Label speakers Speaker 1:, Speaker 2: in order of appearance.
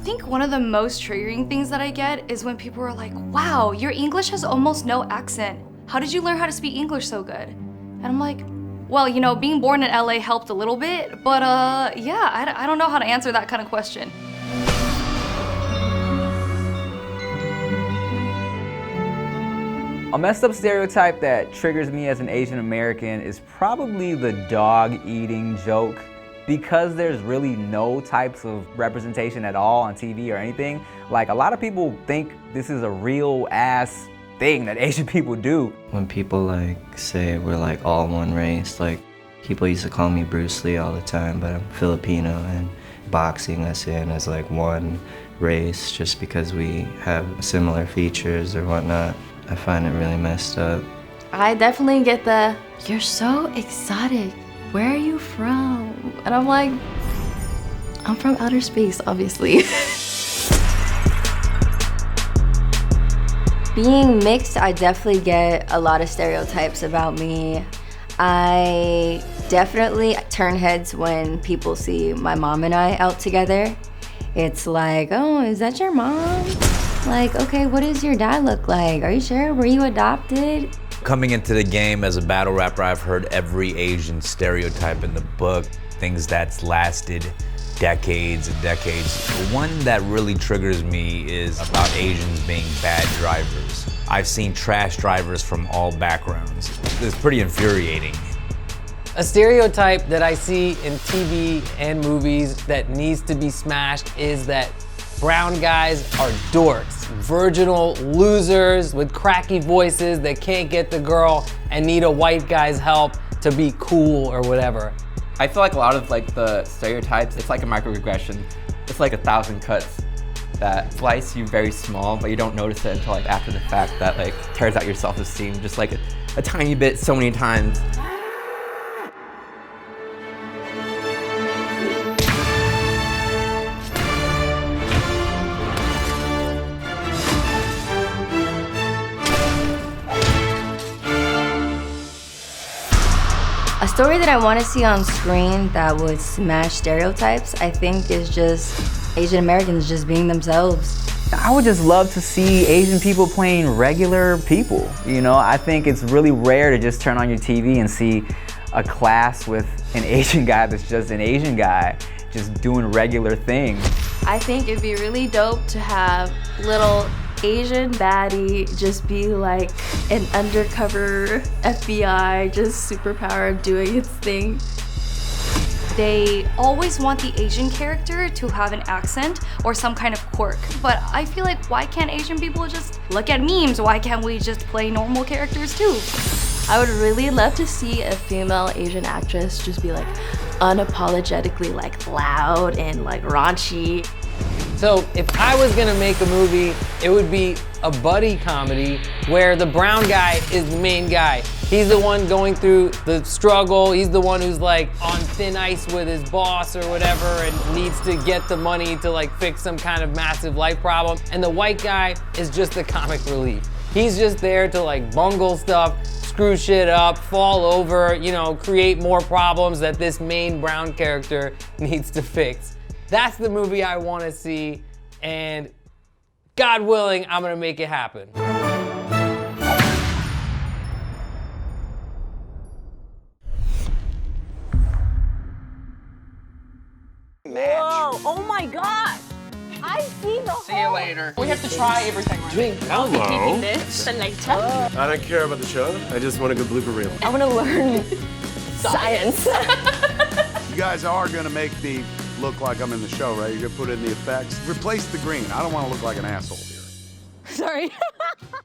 Speaker 1: think one of the most triggering things that I get is when people are like, wow, your English has almost no accent. How did you learn how to speak English so good? And I'm like, well, you know, being born in LA helped a little bit, but yeah, I don't know how to answer that kind of question.
Speaker 2: A messed up stereotype that triggers me as an Asian American is probably the dog eating joke. Because there's really no types of representation at all on TV or anything, like a lot of people think this is a real ass thing that Asian people do.
Speaker 3: When people like say we're like all one race, like people used to call me Bruce Lee all the time, but I'm Filipino, and boxing us in as like one race just because we have similar features or whatnot. I find it really messed up.
Speaker 4: I definitely get the, you're so exotic. Where are you from? And I'm like, I'm from outer space, obviously. Being mixed, I definitely get a lot of stereotypes about me. I definitely turn heads when people see my mom and I out together. It's like, oh, is that your mom? Like, okay, what does your dad look like? Are you sure? Were you adopted?
Speaker 5: Coming into the game as a battle rapper, I've heard every Asian stereotype in the book, things that's lasted decades and decades. The one that really triggers me is about Asians being bad drivers. I've seen trash drivers from all backgrounds. It's pretty infuriating.
Speaker 6: A stereotype that I see in TV and movies that needs to be smashed is that brown guys are dorks, virginal losers with cracky voices that can't get the girl and need a white guy's help to be cool or whatever.
Speaker 7: I feel like a lot of like the stereotypes, it's like a microaggression. It's like 1,000 cuts that slice you very small, but you don't notice it until like after the fact that like tears out your self-esteem just like a tiny bit so many times.
Speaker 4: A story that I want to see on screen that would smash stereotypes, I think, is just Asian Americans just being themselves.
Speaker 2: I would just love to see Asian people playing regular people. You know, I think it's really rare to just turn on your TV and see a class with an Asian guy that's just an Asian guy, just doing regular things.
Speaker 4: I think it'd be really dope to have little Asian baddie just be like an undercover FBI, just superpower doing its thing.
Speaker 1: They always want the Asian character to have an accent or some kind of quirk. But I feel like, why can't Asian people just look at memes? Why can't we just play normal characters too?
Speaker 4: I would really love to see a female Asian actress just be like unapologetically like loud and like raunchy.
Speaker 6: So if I was gonna make a movie, it would be a buddy comedy where the brown guy is the main guy. He's the one going through the struggle. He's the one who's like on thin ice with his boss or whatever and needs to get the money to like fix some kind of massive life problem. And the white guy is just the comic relief. He's just there to like bungle stuff, screw shit up, fall over, you know, create more problems that this main brown character needs to fix. That's the movie I want to see, and God willing, I'm gonna make it happen.
Speaker 8: Whoa, oh my God. I see the
Speaker 9: See you later.
Speaker 8: We have to try everything. Right?
Speaker 9: Hello.
Speaker 8: This the later.
Speaker 9: I don't care about the show. I just want a good blooper reel.
Speaker 8: I want to learn science.
Speaker 10: You guys are gonna make me look like I'm in the show, right? You're gonna put in the effects. Replace the green. I don't want to look like an asshole here.
Speaker 8: Sorry.